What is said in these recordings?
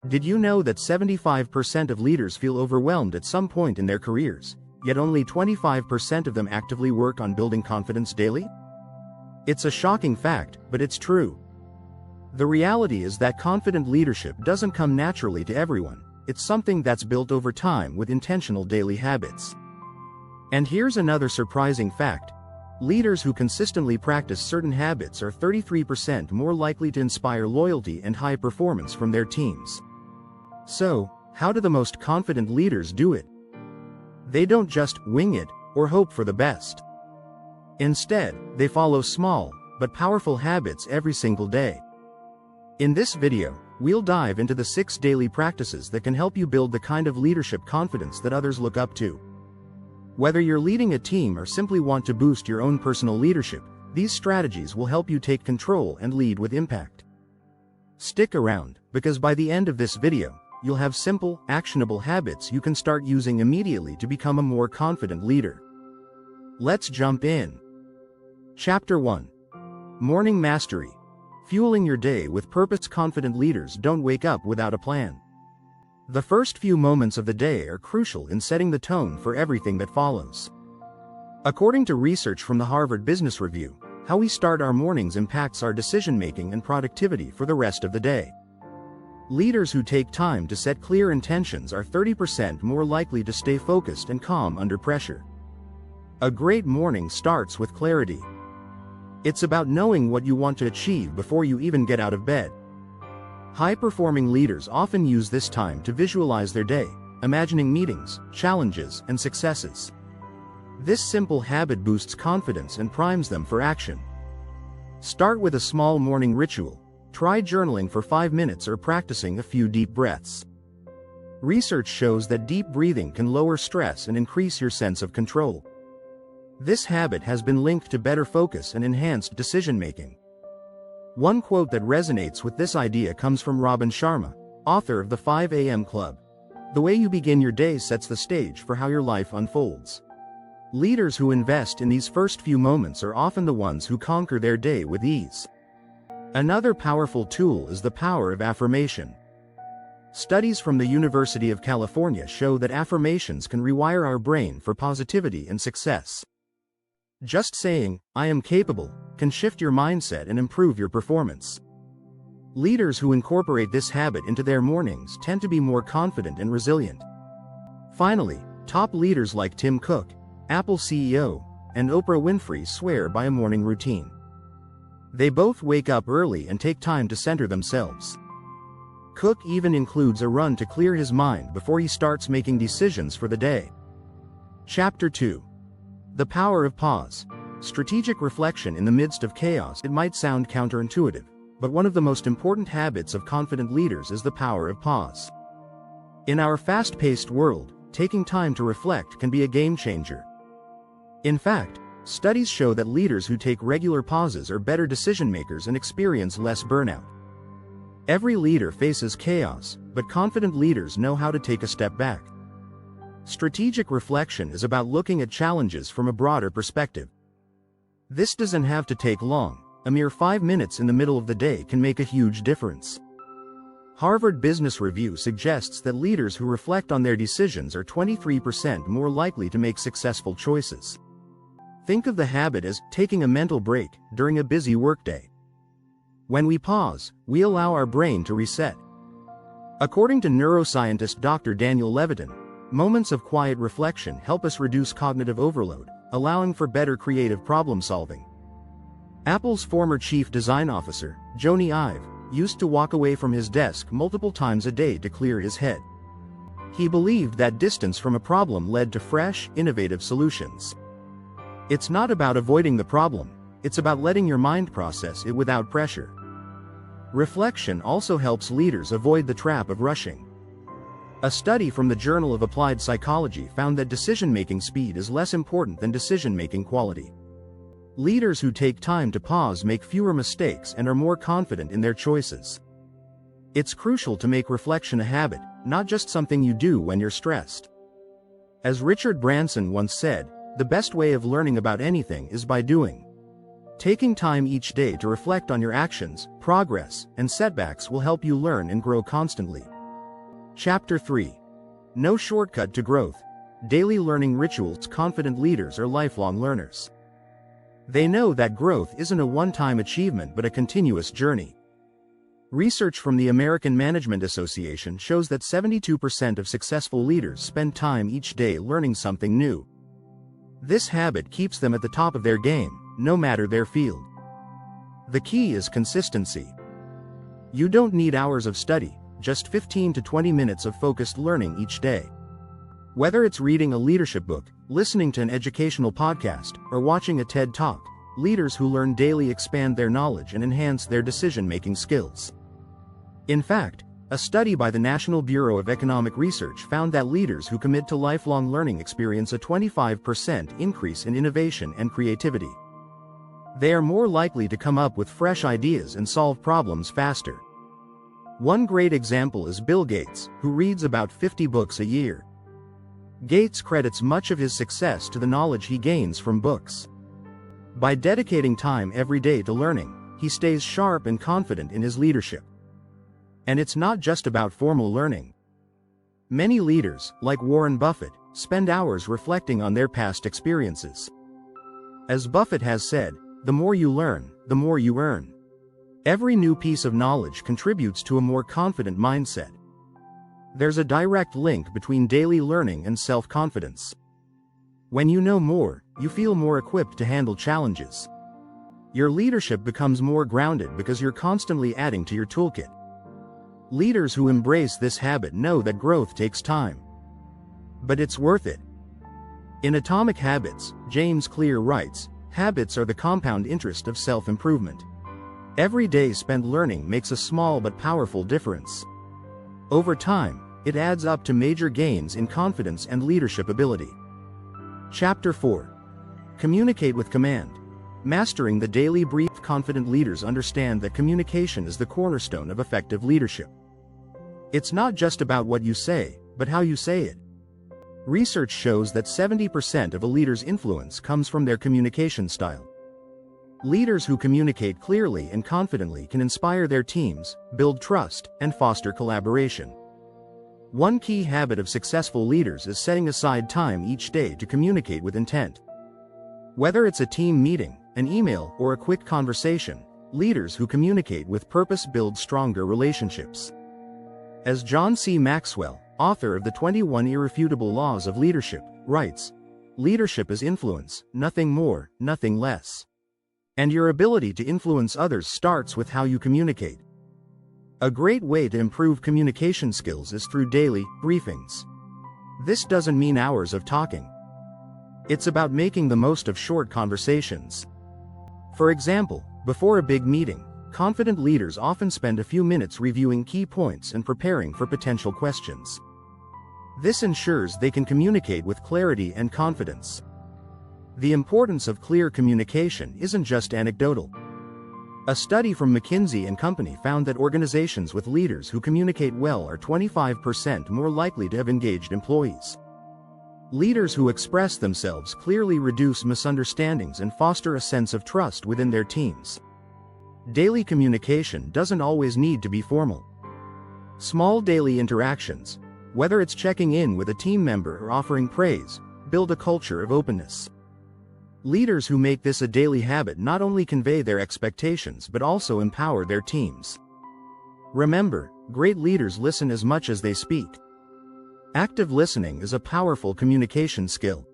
Did you know that 75% of leaders feel overwhelmed at some point in their careers, yet only 25% of them actively work on building confidence daily? It's a shocking fact, but it's true. The reality is that confident leadership doesn't come naturally to everyone. It's something that's built over time with intentional daily habits. And here's another surprising fact. Leaders who consistently practice certain habits are 33% more likely to inspire loyalty and high performance from their teams. So, how do the most confident leaders do it? They don't just wing it or hope for the best. Instead, they follow small but powerful habits every single day. In this video, we'll dive into the 6 daily practices that can help you build the kind of leadership confidence that others look up to. Whether you're leading a team or simply want to boost your own personal leadership, these strategies will help you take control and lead with impact. Stick around, because by the end of this video, you'll have simple, actionable habits you can start using immediately to become a more confident leader. Let's jump in. Chapter 1. Morning Mastery. Fueling your day with purpose. Confident leaders don't wake up without a plan. The first few moments of the day are crucial in setting the tone for everything that follows. According to research from the Harvard Business Review, how we start our mornings impacts our decision-making and productivity for the rest of the day. Leaders who take time to set clear intentions are 30% more likely to stay focused and calm under pressure. A great morning starts with clarity. It's about knowing what you want to achieve before you even get out of bed. High-performing leaders often use this time to visualize their day, imagining meetings, challenges, and successes. This simple habit boosts confidence and primes them for action. Start with a small morning ritual. Try journaling for 5 minutes or practicing a few deep breaths. Research shows that deep breathing can lower stress and increase your sense of control. This habit has been linked to better focus and enhanced decision-making. One quote that resonates with this idea comes from Robin Sharma, author of the 5 a.m. Club. The way you begin your day sets the stage for how your life unfolds. Leaders who invest in these first few moments are often the ones who conquer their day with ease. Another powerful tool is the power of affirmation. Studies from the University of California show that affirmations can rewire our brain for positivity and success. Just saying, "I am capable," can shift your mindset and improve your performance. Leaders who incorporate this habit into their mornings tend to be more confident and resilient. Finally, top leaders like Tim Cook, Apple CEO, and Oprah Winfrey swear by a morning routine. They both wake up early and take time to center themselves. Cook even includes a run to clear his mind before he starts making decisions for the day. Chapter 2. The Power of Pause. Strategic reflection in the midst of chaos. It might sound counterintuitive, but one of the most important habits of confident leaders is the power of pause. In our fast-paced world, taking time to reflect can be a game changer. In fact, studies show that leaders who take regular pauses are better decision-makers and experience less burnout. Every leader faces chaos, but confident leaders know how to take a step back. Strategic reflection is about looking at challenges from a broader perspective. This doesn't have to take long. A mere 5 minutes in the middle of the day can make a huge difference. Harvard Business Review suggests that leaders who reflect on their decisions are 23% more likely to make successful choices. Think of the habit as taking a mental break during a busy workday. When we pause, we allow our brain to reset. According to neuroscientist Dr. Daniel Levitin, moments of quiet reflection help us reduce cognitive overload, allowing for better creative problem-solving. Apple's former chief design officer, Jony Ive, used to walk away from his desk multiple times a day to clear his head. He believed that distance from a problem led to fresh, innovative solutions. It's not about avoiding the problem, it's about letting your mind process it without pressure. Reflection also helps leaders avoid the trap of rushing. A study from the Journal of Applied Psychology found that decision-making speed is less important than decision-making quality. Leaders who take time to pause make fewer mistakes and are more confident in their choices. It's crucial to make reflection a habit, not just something you do when you're stressed. As Richard Branson once said, "The best way of learning about anything is by doing." Taking time each day to reflect on your actions, progress, and setbacks will help you learn and grow constantly. Chapter 3. No shortcut to growth. Daily learning rituals. Confident leaders are lifelong learners. They know that growth isn't a one-time achievement but a continuous journey. Research from the American Management Association shows that 72% of successful leaders spend time each day learning something new. This habit keeps them at the top of their game, no matter their field. The key is consistency. You don't need hours of study, just 15 to 20 minutes of focused learning each day. Whether it's reading a leadership book, listening to an educational podcast, or watching a TED Talk, leaders who learn daily expand their knowledge and enhance their decision-making skills. In fact, a study by the National Bureau of Economic Research found that leaders who commit to lifelong learning experience a 25% increase in innovation and creativity. They are more likely to come up with fresh ideas and solve problems faster. One great example is Bill Gates, who reads about 50 books a year. Gates credits much of his success to the knowledge he gains from books. By dedicating time every day to learning, he stays sharp and confident in his leadership. And it's not just about formal learning. Many leaders, like Warren Buffett, spend hours reflecting on their past experiences. As Buffett has said, the more you learn, the more you earn. Every new piece of knowledge contributes to a more confident mindset. There's a direct link between daily learning and self-confidence. When you know more, you feel more equipped to handle challenges. Your leadership becomes more grounded because you're constantly adding to your toolkit. Leaders who embrace this habit know that growth takes time. But it's worth it. In Atomic Habits, James Clear writes, "Habits are the compound interest of self-improvement. Every day spent learning makes a small but powerful difference. Over time, it adds up to major gains in confidence and leadership ability." Chapter 4. Communicate with command. Mastering the daily brief. Confident leaders understand that communication is the cornerstone of effective leadership. It's not just about what you say, but how you say it. Research shows that 70% of a leader's influence comes from their communication style. Leaders who communicate clearly and confidently can inspire their teams, build trust, and foster collaboration. One key habit of successful leaders is setting aside time each day to communicate with intent. Whether it's a team meeting, an email, or a quick conversation, leaders who communicate with purpose build stronger relationships. As John C. Maxwell, author of the 21 Irrefutable Laws of Leadership, writes, "Leadership is influence, nothing more, nothing less. And your ability to influence others starts with how you communicate." A great way to improve communication skills is through daily briefings. This doesn't mean hours of talking. It's about making the most of short conversations. For example, before a big meeting, confident leaders often spend a few minutes reviewing key points and preparing for potential questions. This ensures they can communicate with clarity and confidence. The importance of clear communication isn't just anecdotal. A study from McKinsey & Company found that organizations with leaders who communicate well are 25% more likely to have engaged employees. Leaders who express themselves clearly reduce misunderstandings and foster a sense of trust within their teams. Daily communication doesn't always need to be formal. Small daily interactions, whether it's checking in with a team member or offering praise, build a culture of openness. Leaders who make this a daily habit not only convey their expectations but also empower their teams. Remember, great leaders listen as much as they speak. Active listening is a powerful communication skill.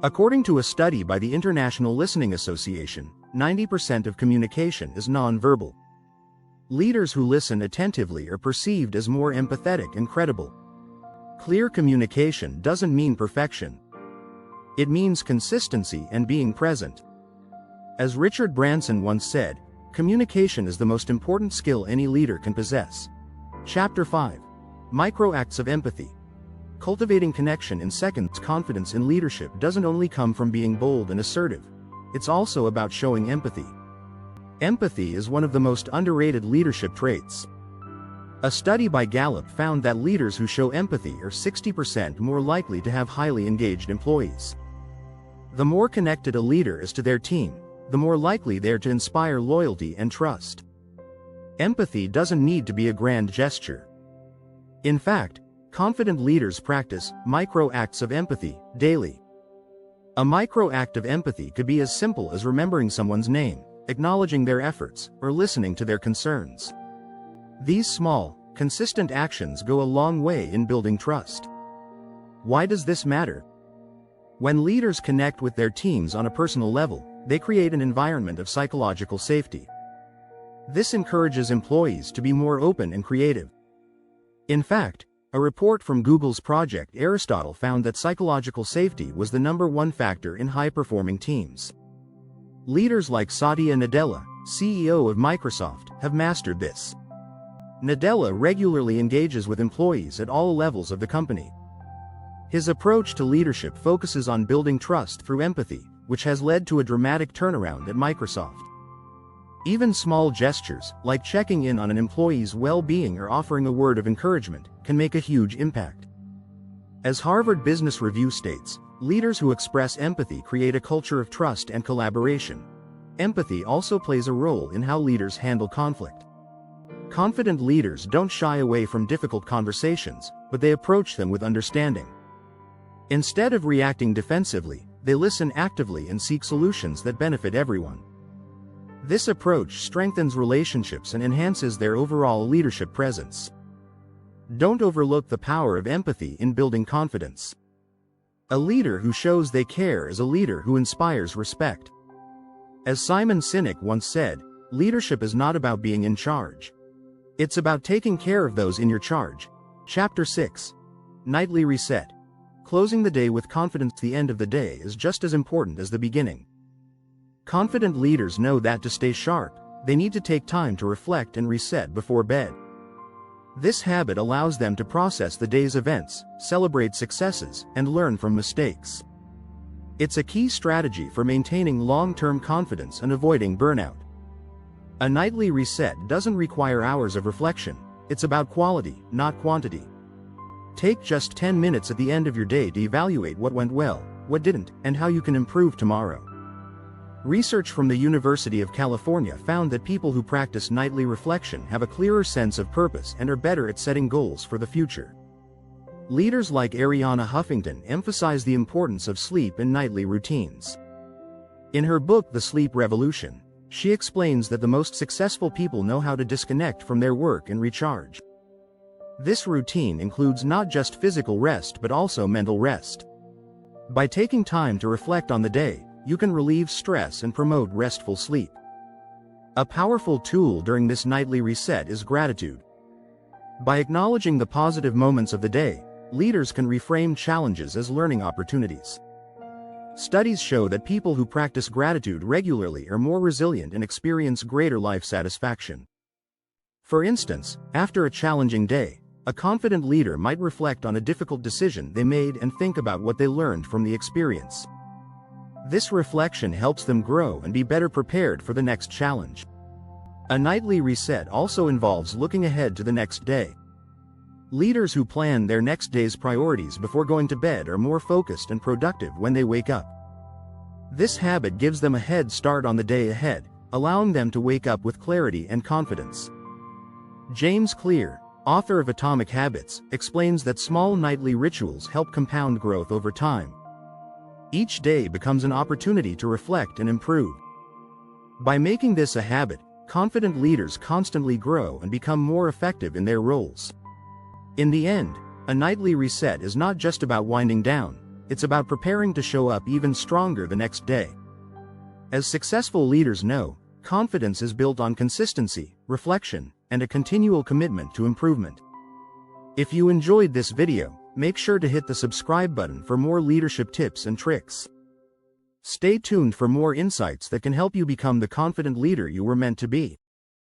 According to a study by the International Listening Association, 90% of communication is nonverbal. Leaders who listen attentively are perceived as more empathetic and credible. Clear communication doesn't mean perfection. It means consistency and being present. As Richard Branson once said, communication is the most important skill any leader can possess. Chapter 5. Micro acts of empathy. Cultivating connection in seconds. Confidence in leadership doesn't only come from being bold and assertive. It's also about showing empathy. Empathy is one of the most underrated leadership traits. A study by Gallup found that leaders who show empathy are 60% more likely to have highly engaged employees. The more connected a leader is to their team, the more likely they are to inspire loyalty and trust. Empathy doesn't need to be a grand gesture. In fact, confident leaders practice micro acts of empathy daily. A micro act of empathy could be as simple as remembering someone's name, acknowledging their efforts, or listening to their concerns. These small, consistent actions go a long way in building trust. Why does this matter? When leaders connect with their teams on a personal level, they create an environment of psychological safety. This encourages employees to be more open and creative. In fact, a report from Google's Project Aristotle found that psychological safety was the #1 factor in high-performing teams. Leaders like Satya Nadella, CEO of Microsoft, have mastered this. Nadella regularly engages with employees at all levels of the company. His approach to leadership focuses on building trust through empathy, which has led to a dramatic turnaround at Microsoft. Even small gestures, like checking in on an employee's well-being or offering a word of encouragement, can make a huge impact. As Harvard Business Review states, leaders who express empathy create a culture of trust and collaboration. Empathy also plays a role in how leaders handle conflict. Confident leaders don't shy away from difficult conversations, but they approach them with understanding. Instead of reacting defensively, they listen actively and seek solutions that benefit everyone. This approach strengthens relationships and enhances their overall leadership presence. Don't overlook the power of empathy in building confidence. A leader who shows they care is a leader who inspires respect. As Simon Sinek once said, leadership is not about being in charge. It's about taking care of those in your charge. Chapter 6. Nightly Reset. Closing the day with confidence. The end of the day is just as important as the beginning. Confident leaders know that to stay sharp, they need to take time to reflect and reset before bed. This habit allows them to process the day's events, celebrate successes, and learn from mistakes. It's a key strategy for maintaining long-term confidence and avoiding burnout. A nightly reset doesn't require hours of reflection. It's about quality, not quantity. Take just 10 minutes at the end of your day to evaluate what went well, what didn't, and how you can improve tomorrow. Research from the University of California found that people who practice nightly reflection have a clearer sense of purpose and are better at setting goals for the future. Leaders like Arianna Huffington emphasize the importance of sleep and nightly routines. In her book The Sleep Revolution, she explains that the most successful people know how to disconnect from their work and recharge. This routine includes not just physical rest but also mental rest. By taking time to reflect on the day, you can relieve stress and promote restful sleep. A powerful tool during this nightly reset is gratitude. By acknowledging the positive moments of the day, leaders can reframe challenges as learning opportunities. Studies show that people who practice gratitude regularly are more resilient and experience greater life satisfaction. For instance, after a challenging day, a confident leader might reflect on a difficult decision they made and think about what they learned from the experience. This reflection helps them grow and be better prepared for the next challenge. A nightly reset also involves looking ahead to the next day. Leaders who plan their next day's priorities before going to bed are more focused and productive when they wake up. This habit gives them a head start on the day ahead, allowing them to wake up with clarity and confidence. James Clear, author of Atomic Habits, explains that small nightly rituals help compound growth over time. Each day becomes an opportunity to reflect and improve. By making this a habit, confident leaders constantly grow and become more effective in their roles. In the end, a nightly reset is not just about winding down, it's about preparing to show up even stronger the next day. As successful leaders know, confidence is built on consistency, reflection, and a continual commitment to improvement. If you enjoyed this video, make sure to hit the subscribe button for more leadership tips and tricks. Stay tuned for more insights that can help you become the confident leader you were meant to be.